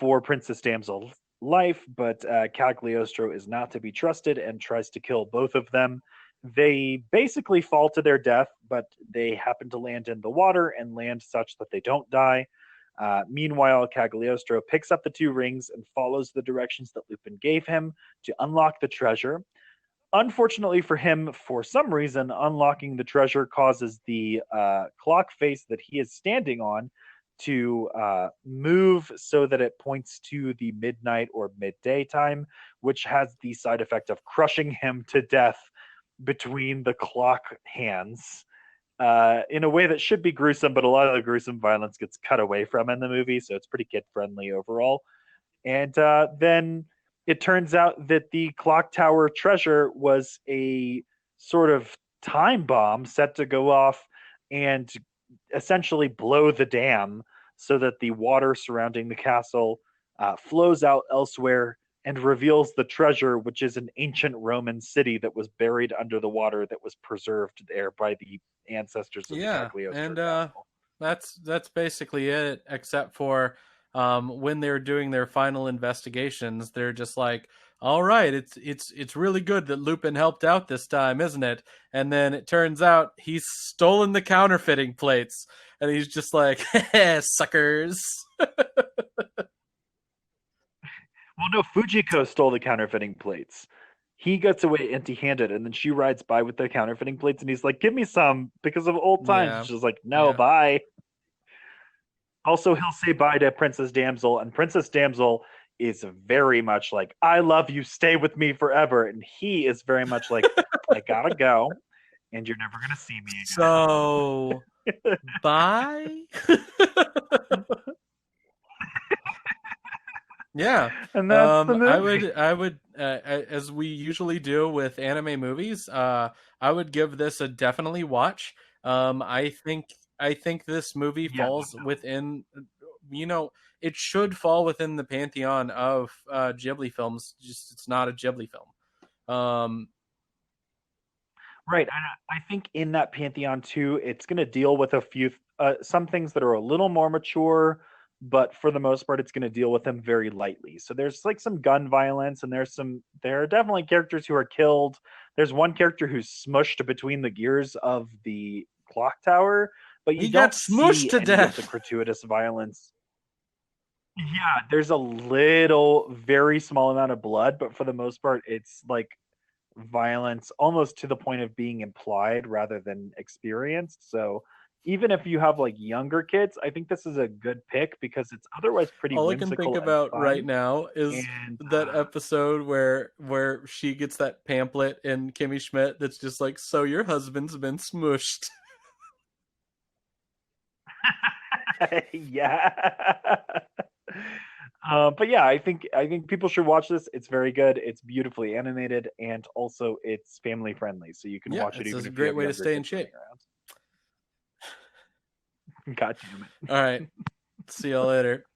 for Princess Damsel's life, but Cagliostro is not to be trusted and tries to kill both of them. They basically fall to their death, but they happen to land in the water and land such that they don't die. Meanwhile, Cagliostro picks up the two rings and follows the directions that Lupin gave him to unlock the treasure. Unfortunately for him, for some reason, unlocking the treasure causes the clock face that he is standing on to move so that it points to the midnight or midday time, which has the side effect of crushing him to death between the clock hands. In a way that should be gruesome, but a lot of the gruesome violence gets cut away from in the movie, so it's pretty kid friendly overall. And then it turns out that the clock tower treasure was a sort of time bomb set to go off and essentially blow the dam so that the water surrounding the castle flows out elsewhere and reveals the treasure, which is an ancient Roman city that was buried under the water that was preserved there by the ancestors of the
Yeah,
Cagliostro
and
castle.
that's basically it. Except for when they're doing their final investigations, they're just like, "All right, it's really good that Lupin helped out this time, isn't it?" And then it turns out he's stolen the counterfeiting plates, and he's just like, "Suckers."
Well, no, Fujiko stole the counterfeiting plates. He gets away empty-handed, and then she rides by with the counterfeiting plates, and he's like, "Give me some because of old times." And
Yeah,
she's like, "No,
yeah.
bye." Also, he'll say bye to Princess Damsel, and Princess Damsel is very much like, "I love you, stay with me forever," and he is very much like, "I gotta go, and you're never gonna see me
So bye. Yeah.
and that's the
I
movie.
would, as we usually do with anime movies, I would give this a definitely watch. I think this movie
Yeah,
falls within, you know, it should fall within the pantheon of Ghibli films. Just it's not a Ghibli film.
right. I think in that pantheon too, it's going to deal with a few. some things that are a little more mature, but for the most part, it's going to deal with them very lightly. So there's like some gun violence, and there are definitely characters who are killed. There's one character who's smushed between the gears of the clock tower, but you
He got
don't
smooshed
see
to
any of the
death.
gratuitous violence. Yeah, there's a little, very small amount of blood, but for the most part, it's like violence almost to the point of being implied rather than experienced. So even if you have like younger kids, I think this is a good pick because it's otherwise pretty
All I can think
whimsical and
about right
fun.
now is
And
that episode where she gets that pamphlet in Kimmy Schmidt that's just like, so your husband's been smooshed.
yeah. But yeah, I think people should watch this. It's very good. It's beautifully animated, and also it's family friendly, so you can
Yeah,
watch it
it's
even
a
if you
great
have
way to
younger
stay in
kids running
shape.
around. God damn
All right. See y'all later.